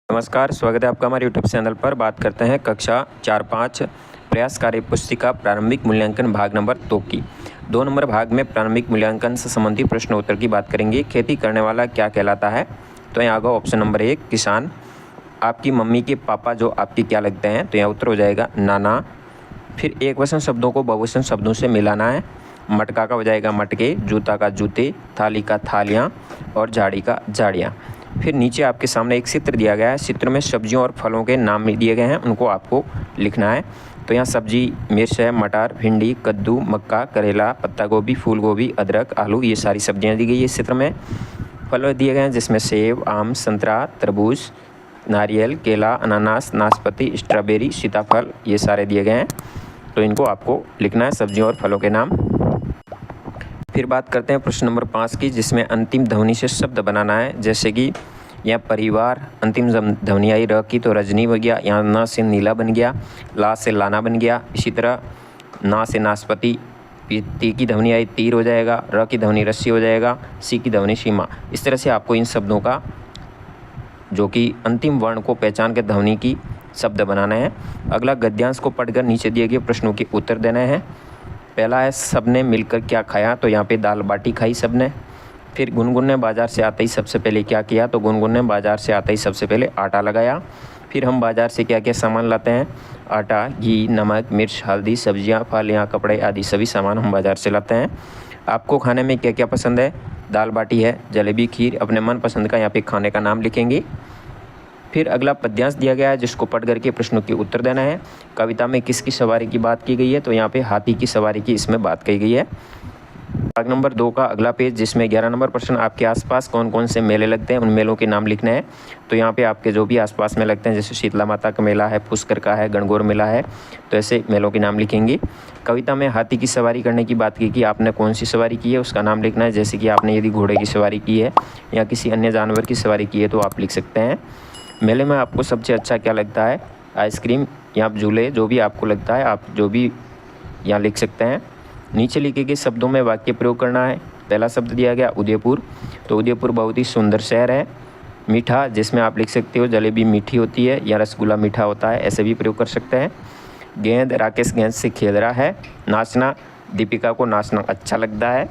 नमस्कार, स्वागत है आपका हमारे यूट्यूब चैनल पर। बात करते हैं कक्षा 4-5 प्रयास कार्य पुस्तिका प्रारंभिक मूल्यांकन भाग नंबर 2 की। 2 नंबर भाग में प्रारंभिक मूल्यांकन से संबंधित प्रश्न उत्तर की बात करेंगे। खेती करने वाला क्या कहलाता है? तो यहाँ आगा ऑप्शन नंबर 1 किसान। आपकी मम्मी के पापा जो आपके क्या लगते हैं? तो यहाँ उत्तर हो जाएगा नाना। फिर एक वचन शब्दों को बहुवचन शब्दों से मिलाना है। मटका का हो जाएगा मटके, जूता का जूते, थाली का थालियाँ और झाड़ी का झाड़ियाँ। फिर नीचे आपके सामने एक चित्र दिया गया है। चित्र में सब्जियों और फलों के नाम दिए गए हैं, उनको आपको लिखना है। तो यहाँ सब्जी मिर्च है, मटर, भिंडी, कद्दू, मक्का, करेला, पत्ता गोभी, फूल गोभी, अदरक, आलू, ये सारी सब्जियाँ दी गई है इस चित्र में। फल दिए गए हैं जिसमें सेब, आम, संतरा, तरबूज, नारियल, केला, अनानास, नाशपाती, स्ट्रॉबेरी, सीताफल, ये सारे दिए गए हैं। तो इनको आपको लिखना है, सब्जियों और फलों के नाम। फिर बात करते हैं प्रश्न नंबर 5 की, जिसमें अंतिम ध्वनि से शब्द बनाना है। जैसे कि यहाँ परिवार, अंतिम ध्वनि आई र की तो रजनी बन गया, यहाँ न से नीला बन गया, ला से लाना बन गया। इसी तरह ना से नाशपाती, ती की ध्वनि आई तीर हो जाएगा, र की ध्वनि रस्सी हो जाएगा, सी की ध्वनि सीमा। इस तरह से आपको इन शब्दों का जो कि अंतिम वर्ण को पहचान के ध्वनि की शब्द बनाना है। अगला गद्यांश को पढ़कर नीचे दिए गए प्रश्नों के उत्तर देने हैं। पहला है सबने मिलकर क्या खाया? तो यहाँ पे दाल बाटी खाई सबने। फिर गुनगुन ने बाज़ार से आते ही सबसे पहले क्या किया? तो गुनगुन ने बाज़ार से आते ही सबसे पहले आटा लगाया। फिर हम बाज़ार से क्या क्या सामान लाते हैं? आटा, घी, नमक, मिर्च, हल्दी, सब्जियां, फल या कपड़े आदि सभी सामान हम बाज़ार से लाते हैं। आपको खाने में क्या क्या पसंद है? दाल बाटी है, जलेबी, खीर। अपने मनपसंद का यहाँ पे खाने का नाम लिखेंगे। फिर अगला पद्यांश दिया गया है जिसको पढ़ करके प्रश्नों के उत्तर देना है। कविता में किसकी सवारी की बात की गई है? तो यहाँ पे हाथी की सवारी की इसमें बात की गई है। भाग नंबर 2 का अगला पेज, जिसमें 11 नंबर प्रश्न, आपके आसपास कौन कौन से मेले लगते हैं, उन मेलों के नाम लिखने हैं। तो यहाँ पे आपके जो भी आसपास में लगते हैं, जैसे शीतला माता का मेला है, पुष्कर का है, गणगौर मेला है, तो ऐसे मेलों के नाम लिखेंगे। कविता में हाथी की सवारी करने की बात की कि आपने कौन सी सवारी की है, उसका नाम लिखना है। जैसे कि आपने यदि घोड़े की सवारी की है या किसी अन्य जानवर की सवारी की है तो आप लिख सकते हैं। मेले में आपको सबसे अच्छा क्या लगता है? आइसक्रीम या झूले, जो भी आपको लगता है आप जो भी यहाँ लिख सकते हैं। नीचे लिखे गए शब्दों में वाक्य प्रयोग करना है। पहला शब्द दिया गया उदयपुर, तो उदयपुर बहुत ही सुंदर शहर है। मीठा, जिसमें आप लिख सकते हो जलेबी मीठी होती है या रसगुल्ला मीठा होता है, ऐसे भी प्रयोग कर सकते हैं। गेंद, राकेश गेंद से खेल रहा है। नाचना, दीपिका को नाचना अच्छा लगता है।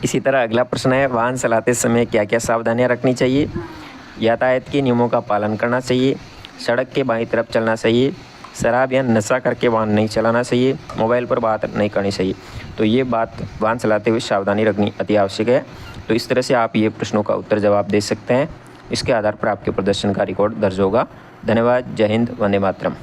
इसी तरह अगला प्रश्न है, वाहन चलाते समय क्या क्या सावधानियाँ रखनी चाहिए? यातायात के नियमों का पालन करना चाहिए, सड़क के बाईं तरफ चलना चाहिए, शराब या नशा करके वाहन नहीं चलाना चाहिए, मोबाइल पर बात नहीं करनी चाहिए। तो ये बात वाहन चलाते हुए सावधानी रखनी अति आवश्यक है। तो इस तरह से आप ये प्रश्नों का उत्तर जवाब दे सकते हैं। इसके आधार पर आपके प्रदर्शन का रिकॉर्ड दर्ज होगा। धन्यवाद। जय हिंद, वंदे मातरम।